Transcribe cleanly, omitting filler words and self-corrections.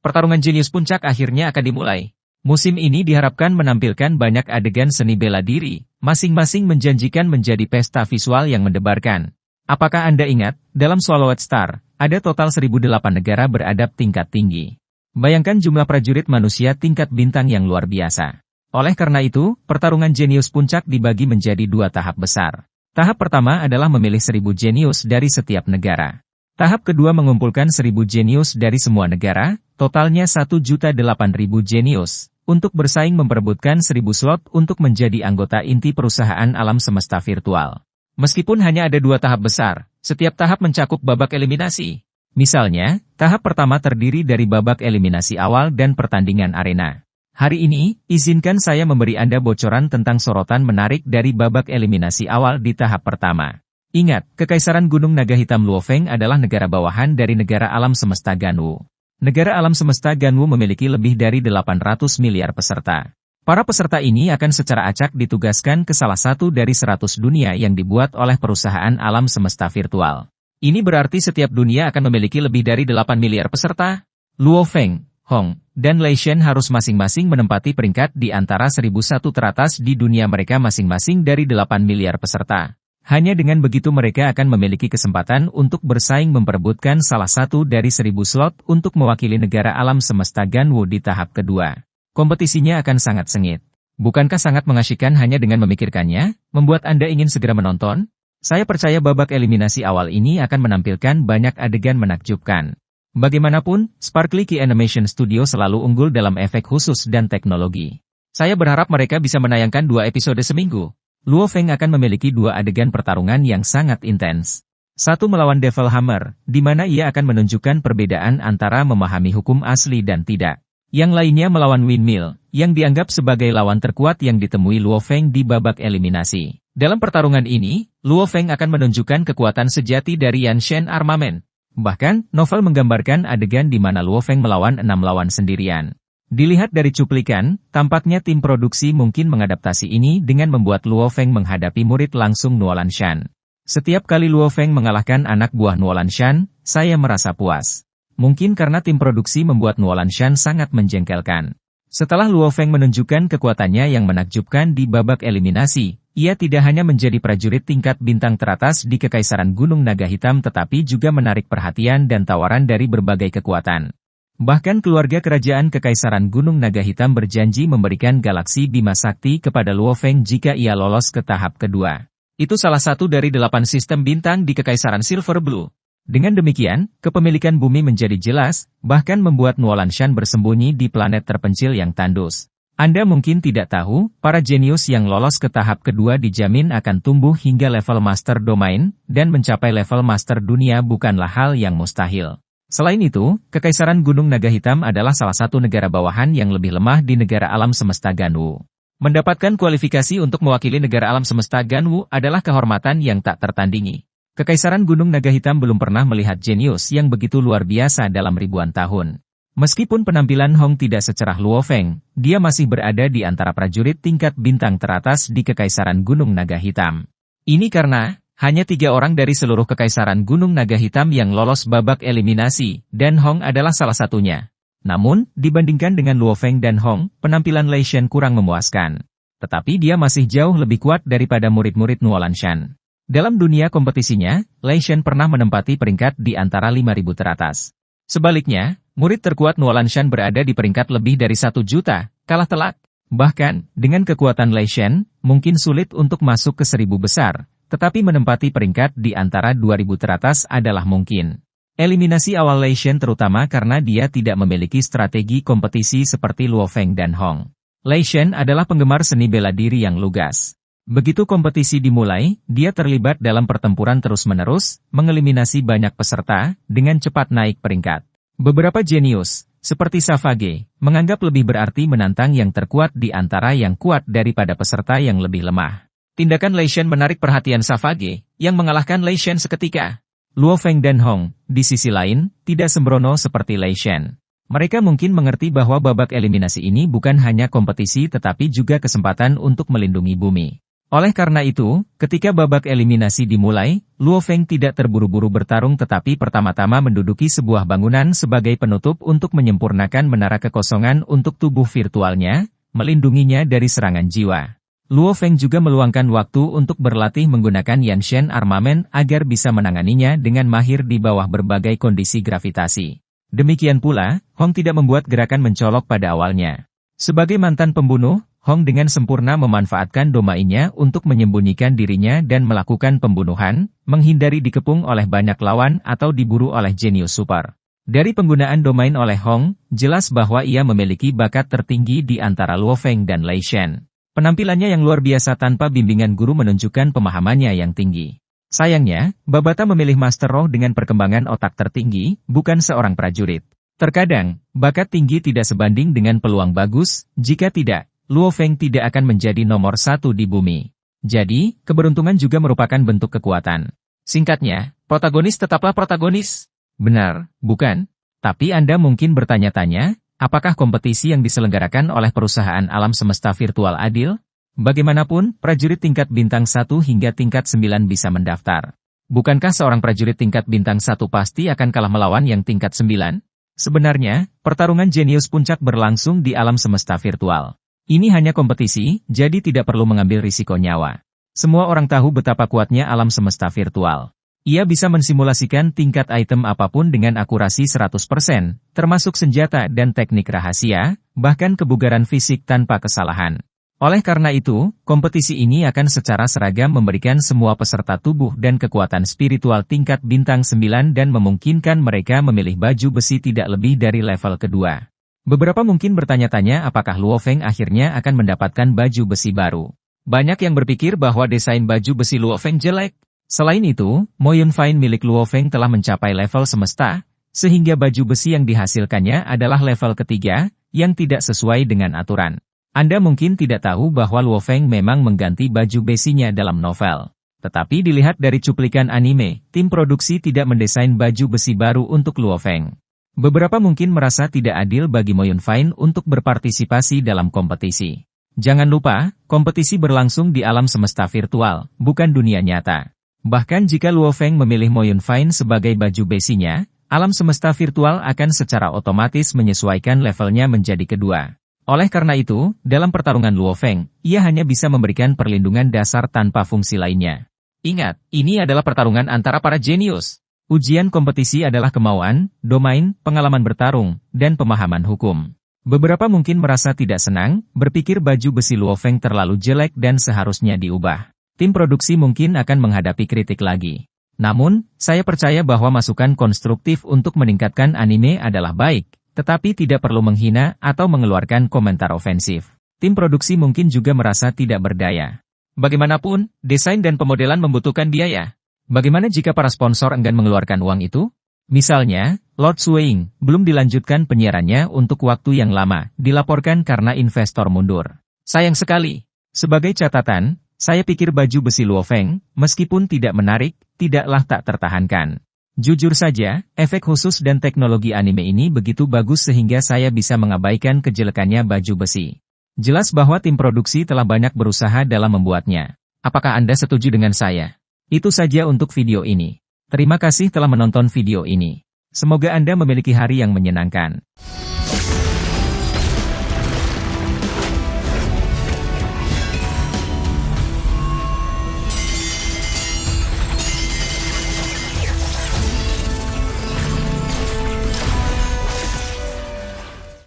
pertarungan jenius puncak akhirnya akan dimulai. Musim ini diharapkan menampilkan banyak adegan seni bela diri, masing-masing menjanjikan menjadi pesta visual yang mendebarkan. Apakah Anda ingat, dalam Swallowed Star, ada total 1.008 negara beradab tingkat tinggi. Bayangkan jumlah prajurit manusia tingkat bintang yang luar biasa. Oleh karena itu, pertarungan jenius puncak dibagi menjadi dua tahap besar. Tahap pertama adalah memilih 1.000 jenius dari setiap negara. Tahap kedua mengumpulkan 1.000 jenius dari semua negara, totalnya 1.008.000 jenius, untuk bersaing memperebutkan 1.000 slot untuk menjadi anggota inti perusahaan alam semesta virtual. Meskipun hanya ada dua tahap besar, setiap tahap mencakup babak eliminasi. Misalnya, tahap pertama terdiri dari babak eliminasi awal dan pertandingan arena. Hari ini, izinkan saya memberi Anda bocoran tentang sorotan menarik dari babak eliminasi awal di tahap pertama. Ingat, Kekaisaran Gunung Naga Hitam Luofeng adalah negara bawahan dari negara alam semesta Ganwu. Negara alam semesta Ganwu memiliki lebih dari 800 miliar peserta. Para peserta ini akan secara acak ditugaskan ke salah satu dari 100 dunia yang dibuat oleh perusahaan alam semesta virtual. Ini berarti setiap dunia akan memiliki lebih dari 8 miliar peserta. Luofeng, Hong, dan Leishen harus masing-masing menempati peringkat di antara 1.001 teratas di dunia mereka masing-masing dari 8 miliar peserta. Hanya dengan begitu mereka akan memiliki kesempatan untuk bersaing memperebutkan salah satu dari 1.000 slot untuk mewakili negara alam semesta Ganwu di tahap kedua. Kompetisinya akan sangat sengit. Bukankah sangat mengasyikkan hanya dengan memikirkannya, membuat Anda ingin segera menonton? Saya percaya babak eliminasi awal ini akan menampilkan banyak adegan menakjubkan. Bagaimanapun, Sparkly Key Animation Studio selalu unggul dalam efek khusus dan teknologi. Saya berharap mereka bisa menayangkan 2 episode seminggu. Luofeng akan memiliki 2 adegan pertarungan yang sangat intens. Satu melawan Devil Hammer, di mana ia akan menunjukkan perbedaan antara memahami hukum asli dan tidak. Yang lainnya melawan Windmill, yang dianggap sebagai lawan terkuat yang ditemui Luofeng di babak eliminasi. Dalam pertarungan ini, Luofeng akan menunjukkan kekuatan sejati dari Yanshen Armament. Bahkan, novel menggambarkan adegan di mana Luofeng melawan 6 lawan sendirian. Dilihat dari cuplikan, tampaknya tim produksi mungkin mengadaptasi ini dengan membuat Luofeng menghadapi murid langsung Nuolan Shan. Setiap kali Luofeng mengalahkan anak buah Nuolan Shan, saya merasa puas. Mungkin karena tim produksi membuat Nuolan Shan sangat menjengkelkan. Setelah Luofeng menunjukkan kekuatannya yang menakjubkan di babak eliminasi, ia tidak hanya menjadi prajurit tingkat bintang teratas di Kekaisaran Gunung Naga Hitam tetapi juga menarik perhatian dan tawaran dari berbagai kekuatan. Bahkan keluarga kerajaan Kekaisaran Gunung Naga Hitam berjanji memberikan galaksi Bima Sakti kepada Luofeng jika ia lolos ke tahap kedua. Itu salah satu dari 8 sistem bintang di Kekaisaran Silver Blue. Dengan demikian, kepemilikan bumi menjadi jelas, bahkan membuat Nuolan Shan bersembunyi di planet terpencil yang tandus. Anda mungkin tidak tahu, para jenius yang lolos ke tahap kedua dijamin akan tumbuh hingga level Master Domain, dan mencapai level Master Dunia bukanlah hal yang mustahil. Selain itu, Kekaisaran Gunung Naga Hitam adalah salah satu negara bawahan yang lebih lemah di negara alam semesta Ganwu. Mendapatkan kualifikasi untuk mewakili negara alam semesta Ganwu adalah kehormatan yang tak tertandingi. Kekaisaran Gunung Naga Hitam belum pernah melihat jenius yang begitu luar biasa dalam ribuan tahun. Meskipun penampilan Hong tidak secerah Luofeng, dia masih berada di antara prajurit tingkat bintang teratas di Kekaisaran Gunung Naga Hitam. Ini karena hanya 3 orang dari seluruh Kekaisaran Gunung Naga Hitam yang lolos babak eliminasi, dan Hong adalah salah satunya. Namun, dibandingkan dengan Luofeng dan Hong, penampilan Leishen kurang memuaskan. Tetapi dia masih jauh lebih kuat daripada murid-murid Nuolan Shan. Dalam dunia kompetisinya, Leishen pernah menempati peringkat di antara 5.000 teratas. Sebaliknya, murid terkuat Nuolan Shan berada di peringkat lebih dari 1 juta, kalah telak. Bahkan, dengan kekuatan Leishen, mungkin sulit untuk masuk ke 1.000 besar. Tetapi menempati peringkat di antara 2.000 teratas adalah mungkin. Eliminasi awal Leishen terutama karena dia tidak memiliki strategi kompetisi seperti Luofeng dan Hong. Leishen adalah penggemar seni bela diri yang lugas. Begitu kompetisi dimulai, dia terlibat dalam pertempuran terus-menerus, mengeliminasi banyak peserta, dengan cepat naik peringkat. Beberapa jenius, seperti Savage, menganggap lebih berarti menantang yang terkuat di antara yang kuat daripada peserta yang lebih lemah. Tindakan Leishen menarik perhatian Savage, yang mengalahkan Leishen seketika. Luofeng dan Hong, di sisi lain, tidak sembrono seperti Leishen. Mereka mungkin mengerti bahwa babak eliminasi ini bukan hanya kompetisi tetapi juga kesempatan untuk melindungi bumi. Oleh karena itu, ketika babak eliminasi dimulai, Luo Feng tidak terburu-buru bertarung tetapi pertama-tama menduduki sebuah bangunan sebagai penutup untuk menyempurnakan menara kekosongan untuk tubuh virtualnya, melindunginya dari serangan jiwa. Luo Feng juga meluangkan waktu untuk berlatih menggunakan Yanshen Armament agar bisa menanganinya dengan mahir di bawah berbagai kondisi gravitasi. Demikian pula, Hong tidak membuat gerakan mencolok pada awalnya. Sebagai mantan pembunuh, Hong dengan sempurna memanfaatkan domainnya untuk menyembunyikan dirinya dan melakukan pembunuhan, menghindari dikepung oleh banyak lawan atau diburu oleh jenius super. Dari penggunaan domain oleh Hong, jelas bahwa ia memiliki bakat tertinggi di antara Luo Feng dan Lei Shen. Penampilannya yang luar biasa tanpa bimbingan guru menunjukkan pemahamannya yang tinggi. Sayangnya, Babata memilih Master Roh dengan perkembangan otak tertinggi, bukan seorang prajurit. Terkadang, bakat tinggi tidak sebanding dengan peluang bagus, jika tidak, Luo Feng tidak akan menjadi nomor satu di bumi. Jadi, keberuntungan juga merupakan bentuk kekuatan. Singkatnya, protagonis tetaplah protagonis. Benar, bukan? Tapi Anda mungkin bertanya-tanya, apakah kompetisi yang diselenggarakan oleh perusahaan alam semesta virtual adil? Bagaimanapun, prajurit tingkat bintang 1 hingga tingkat 9 bisa mendaftar. Bukankah seorang prajurit tingkat bintang 1 pasti akan kalah melawan yang tingkat 9? Sebenarnya, pertarungan jenius puncak berlangsung di alam semesta virtual. Ini hanya kompetisi, jadi tidak perlu mengambil risiko nyawa. Semua orang tahu betapa kuatnya alam semesta virtual. Ia bisa mensimulasikan tingkat item apapun dengan akurasi 100%, termasuk senjata dan teknik rahasia, bahkan kebugaran fisik tanpa kesalahan. Oleh karena itu, kompetisi ini akan secara seragam memberikan semua peserta tubuh dan kekuatan spiritual tingkat bintang 9 dan memungkinkan mereka memilih baju besi tidak lebih dari level kedua. Beberapa mungkin bertanya-tanya apakah Luo Feng akhirnya akan mendapatkan baju besi baru. Banyak yang berpikir bahwa desain baju besi Luo Feng jelek. Selain itu, Mo Yunfain milik Luo Feng telah mencapai level semesta, sehingga baju besi yang dihasilkannya adalah level ketiga, yang tidak sesuai dengan aturan. Anda mungkin tidak tahu bahwa Luo Feng memang mengganti baju besinya dalam novel. Tetapi dilihat dari cuplikan anime, tim produksi tidak mendesain baju besi baru untuk Luo Feng. Beberapa mungkin merasa tidak adil bagi Mo Yunfain untuk berpartisipasi dalam kompetisi. Jangan lupa, kompetisi berlangsung di alam semesta virtual, bukan dunia nyata. Bahkan jika Luo Feng memilih Mo Yunfain sebagai baju besinya, alam semesta virtual akan secara otomatis menyesuaikan levelnya menjadi kedua. Oleh karena itu, dalam pertarungan Luo Feng, ia hanya bisa memberikan perlindungan dasar tanpa fungsi lainnya. Ingat, ini adalah pertarungan antara para jenius. Ujian kompetisi adalah kemauan, domain, pengalaman bertarung, dan pemahaman hukum. Beberapa mungkin merasa tidak senang, berpikir baju besi Luo Feng terlalu jelek dan seharusnya diubah. Tim produksi mungkin akan menghadapi kritik lagi. Namun, saya percaya bahwa masukan konstruktif untuk meningkatkan anime adalah baik, tetapi tidak perlu menghina atau mengeluarkan komentar ofensif. Tim produksi mungkin juga merasa tidak berdaya. Bagaimanapun, desain dan pemodelan membutuhkan biaya. Bagaimana jika para sponsor enggan mengeluarkan uang itu? Misalnya, Lord Suiying belum dilanjutkan penyiarannya untuk waktu yang lama, dilaporkan karena investor mundur. Sayang sekali. Sebagai catatan, saya pikir baju besi Luo Feng, meskipun tidak menarik, tidaklah tak tertahankan. Jujur saja, efek khusus dan teknologi anime ini begitu bagus sehingga saya bisa mengabaikan kejelekannya baju besi. Jelas bahwa tim produksi telah banyak berusaha dalam membuatnya. Apakah Anda setuju dengan saya? Itu saja untuk video ini. Terima kasih telah menonton video ini. Semoga Anda memiliki hari yang menyenangkan.